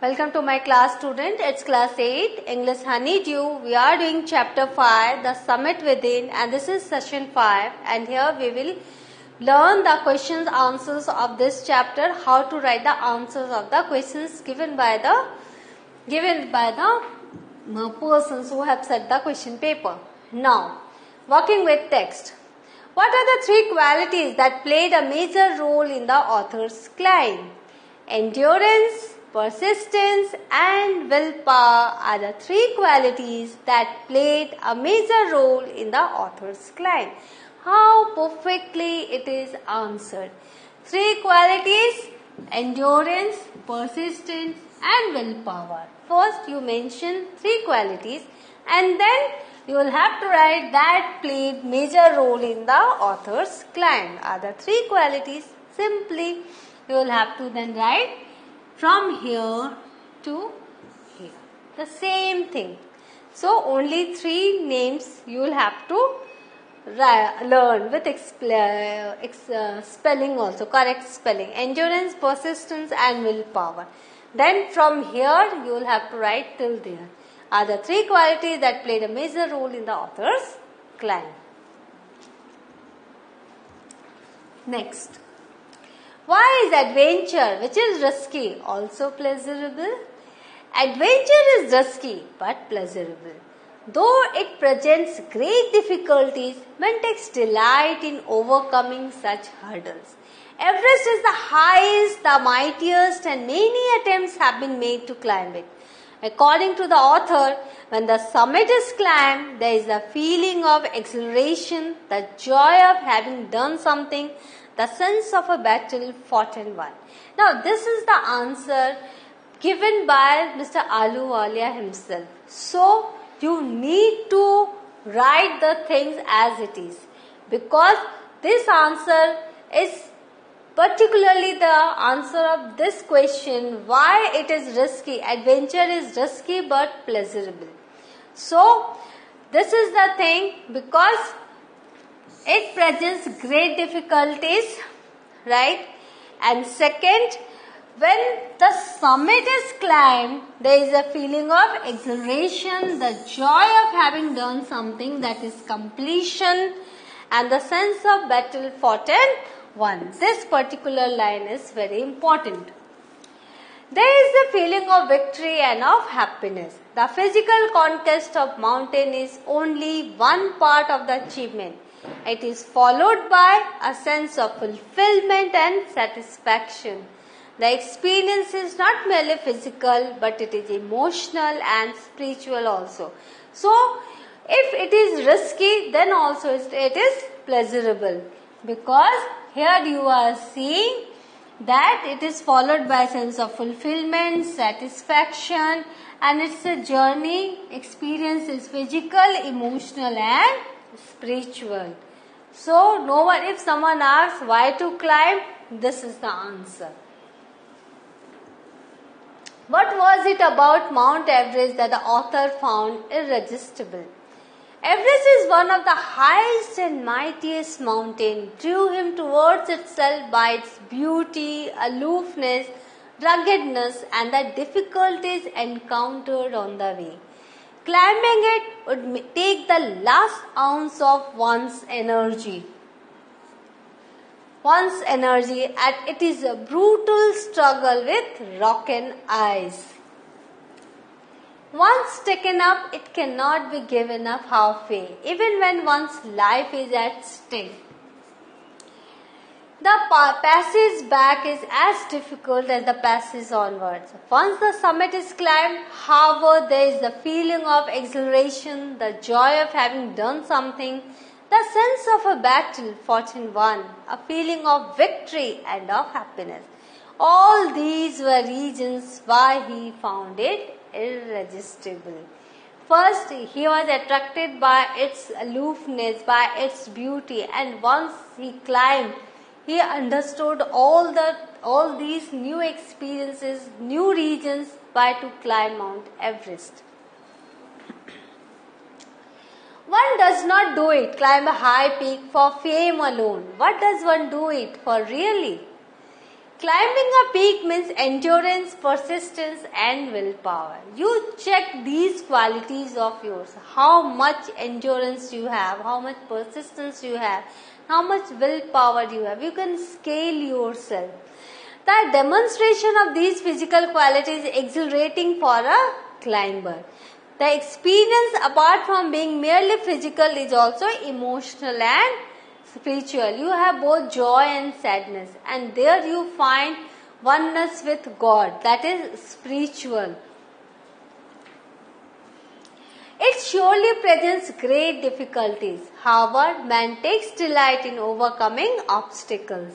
Welcome to my class student. It's class 8, English Honeydew. We are doing chapter 5, the summit within, and this is session 5, and here we will learn the questions answers of this chapter, how to write the answers of the questions given by the persons who have set the question paper. Now, working with text. What are the three qualities that played a major role in the author's climb? Endurance, persistence and willpower are the three qualities that played a major role in the author's climb. How perfectly it is answered. Three qualities: endurance, persistence and willpower. First you mention three qualities and then you will have to write that played major role in the author's climb. Are the three qualities? Simply you will have to then write from here to here. The same thing. So only three names you will have to learn with spelling also, correct spelling. Endurance, persistence and willpower. Then from here you will have to write till there. Are the three qualities that played a major role in the author's climb. Next. Why is adventure, which is risky, also pleasurable? Adventure is risky but pleasurable. Though it presents great difficulties, one takes delight in overcoming such hurdles. Everest is the highest, the mightiest, and many attempts have been made to climb it. According to the author, when the summit is climbed, there is a feeling of exhilaration, the joy of having done something, the sense of a battle fought and won. Now, this is the answer given by Mr. Ahluwalia himself. So, you need to write the things as it is, because this answer is particularly the answer of this question, why it is risky. Adventure is risky but pleasurable. So, this is the thing, because it presents great difficulties, right? And second, when the summit is climbed, there is a feeling of exhilaration, the joy of having done something, that is completion, and the sense of battle fought and won. This particular line is very important. There is the feeling of victory and of happiness. The physical conquest of mountain is only one part of the achievement. It is followed by a sense of fulfillment and satisfaction. The experience is not merely physical, but it is emotional and spiritual also. So, if it is risky, then also it is pleasurable, because here you are seeing that it is followed by a sense of fulfillment, satisfaction, and it's a journey. Experience is physical, emotional and spiritual. So, if someone asks why to climb, this is the answer. What was it about Mount Everest that the author found irresistible? Everest is one of the highest and mightiest mountains, drew him towards itself by its beauty, aloofness, ruggedness and the difficulties encountered on the way. Climbing it would take the last ounce of one's energy, and it is a brutal struggle with rock and ice. Once taken up, it cannot be given up halfway, even when one's life is at stake. The passage back is as difficult as the passage onwards. Once the summit is climbed, however, there is the feeling of exhilaration, the joy of having done something, the sense of a battle fought and won, a feeling of victory and of happiness. All these were reasons why he found it irresistible. First, he was attracted by its aloofness, by its beauty, and once he climbed, he understood all these new experiences, new regions by to climb Mount Everest. One does not do it, climb a high peak for fame alone. What does one do it for really? Climbing a peak means endurance, persistence and willpower. You check these qualities of yours. How much endurance you have, how much persistence you have, how much willpower you have. You can scale yourself. The demonstration of these physical qualities is exhilarating for a climber. The experience, apart from being merely physical, is also emotional and spiritual. You have both joy and sadness, and there you find oneness with God, that is spiritual. It surely presents great difficulties. However, man takes delight in overcoming obstacles.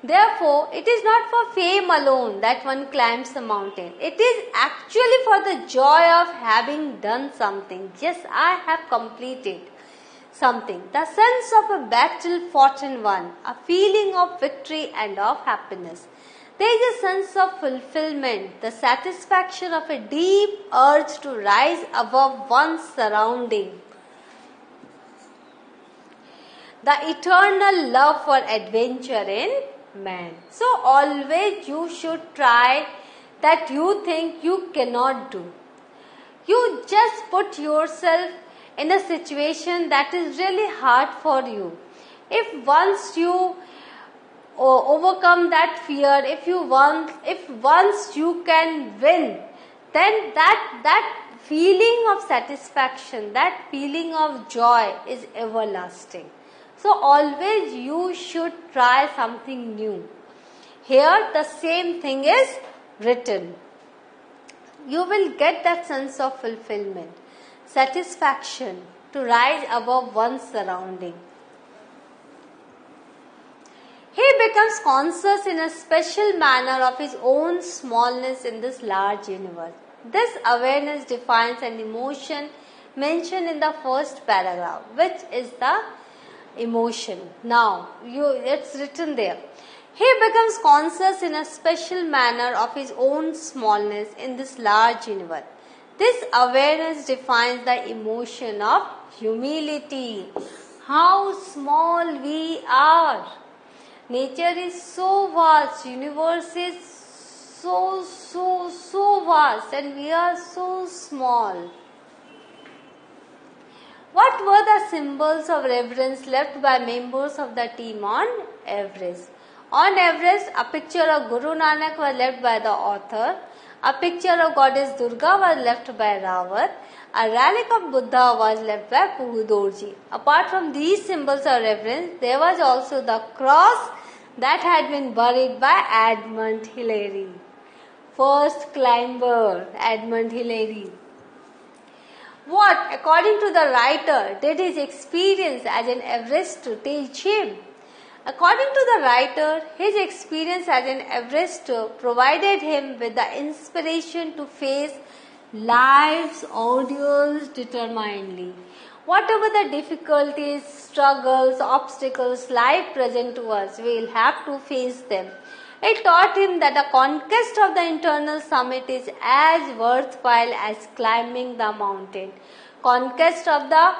Therefore, it is not for fame alone that one climbs the mountain. It is actually for the joy of having done something. Yes, I have completed something. The sense of a battle fought and won, a feeling of victory and of happiness. There is a sense of fulfillment, the satisfaction of a deep urge to rise above one's surrounding. The eternal love for adventure in man. So always you should try that you think you cannot do. You just put yourself in a situation that is really hard for you. If once you overcome that fear, if once you can win, then that feeling of satisfaction, that feeling of joy is everlasting. So always you should try something new. Here the same thing is written. You will get that sense of fulfillment, satisfaction to rise above one's surrounding. He becomes conscious in a special manner of his own smallness in this large universe. This awareness defines an emotion mentioned in the first paragraph, which is the emotion. Now, it's written there. He becomes conscious in a special manner of his own smallness in this large universe. This awareness defines the emotion of humility. How small we are. Nature is so vast, universe is so vast, and we are so small. What were the symbols of reverence left by members of the team on Everest? On Everest, a picture of Guru Nanak was left by the author. A picture of goddess Durga was left by Rawat. A relic of Buddha was left by Puhudorji. Apart from these symbols of reverence, there was also the cross that had been buried by Edmund Hillary. First climber, Edmund Hillary. What, according to the writer, did his experience as an Everest teach him? According to the writer, his experience as an Everester provided him with the inspiration to face life's ordeals determinedly. Whatever the difficulties, struggles, obstacles life present to us, we will have to face them. It taught him that the conquest of the internal summit is as worthwhile as climbing the mountain. Conquest of the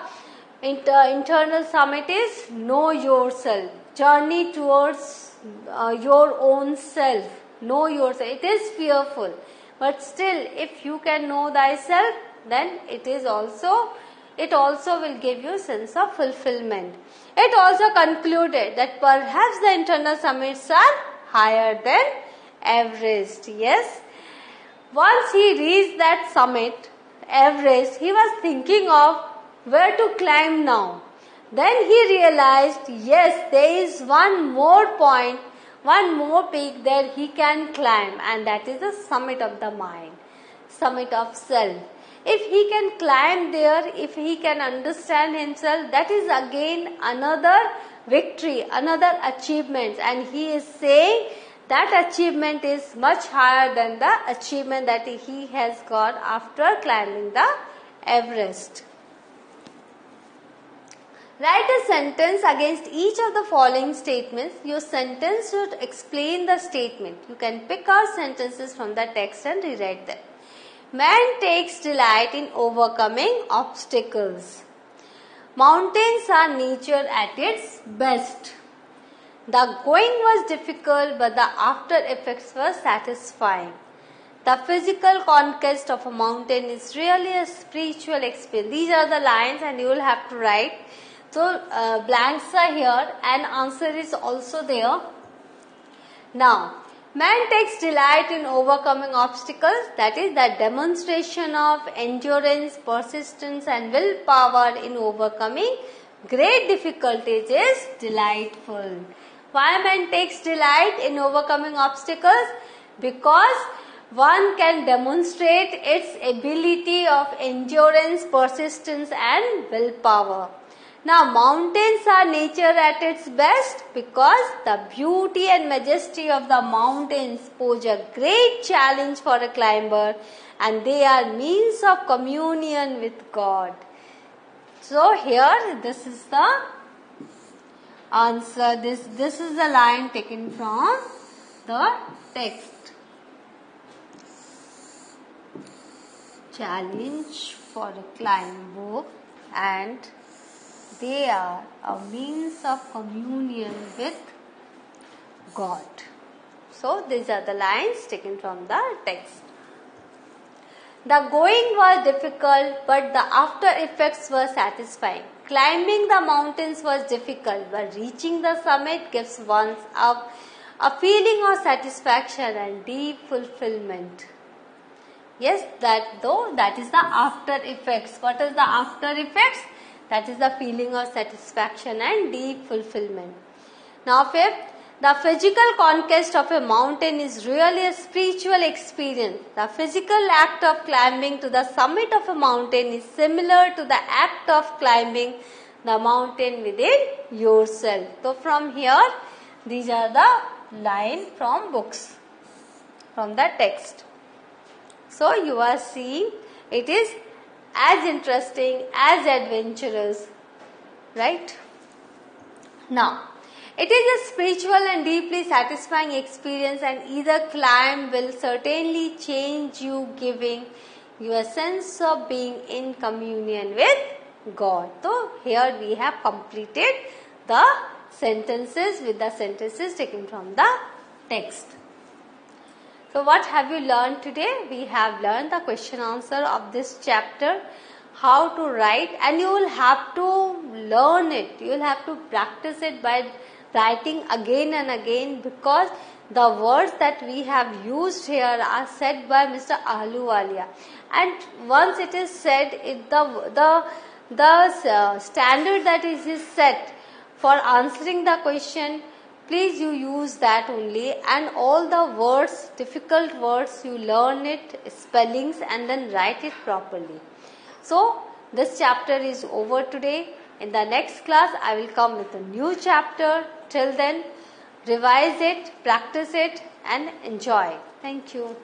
internal summit is know yourself. Journey towards your own self. Know yourself. It is fearful. But still, if you can know thyself, then it also will give you a sense of fulfillment. It also concluded that perhaps the internal summits are higher than Everest. Yes. Once he reached that summit, Everest, he was thinking of where to climb now. Then he realized, yes, there is one more point, one more peak that he can climb, and that is the summit of the mind, summit of self. If he can climb there, if he can understand himself, that is again another victory, another achievement. And he is saying that achievement is much higher than the achievement that he has got after climbing the Everest. Write a sentence against each of the following statements. Your sentence should explain the statement. You can pick out sentences from the text and rewrite them. Man takes delight in overcoming obstacles. Mountains are nature at its best. The going was difficult, but the after effects were satisfying. The physical conquest of a mountain is really a spiritual experience. These are the lines and you will have to write. So blanks are here and answer is also there. Now, man takes delight in overcoming obstacles. That is the demonstration of endurance, persistence and willpower in overcoming great difficulties is delightful. Why man takes delight in overcoming obstacles? Because one can demonstrate its ability of endurance, persistence and willpower. Now, mountains are nature at its best because the beauty and majesty of the mountains pose a great challenge for a climber, and they are means of communion with God. So, here this is the answer. This is the line taken from the text. Challenge for a climber, and they are a means of communion with God. So, these are the lines taken from the text. The going was difficult, but the after effects were satisfying. Climbing the mountains was difficult, but reaching the summit gives one a feeling of satisfaction and deep fulfillment. Yes, that is the after effects. What is the after effects? That is the feeling of satisfaction and deep fulfillment. Now, fifth, the physical conquest of a mountain is really a spiritual experience. The physical act of climbing to the summit of a mountain is similar to the act of climbing the mountain within yourself. So, from here, these are the lines from books, from the text. So, you are seeing it is as interesting, as adventurous, right? Now, it is a spiritual and deeply satisfying experience, and either climb will certainly change you, giving you a sense of being in communion with God. So, here we have completed the sentences with the sentences taken from the text. So, what have you learned today? We have learned the question answer of this chapter, how to write, and you will have to learn it. You will have to practice it by writing again and again, because the words that we have used here are said by Mr. Ahluwalia, and once it is said, the standard that is set for answering the question, please you use that only, and all the words, difficult words, you learn it, spellings, and then write it properly. So, this chapter is over today. In the next class, I will come with a new chapter. Till then, revise it, practice it, and enjoy. Thank you.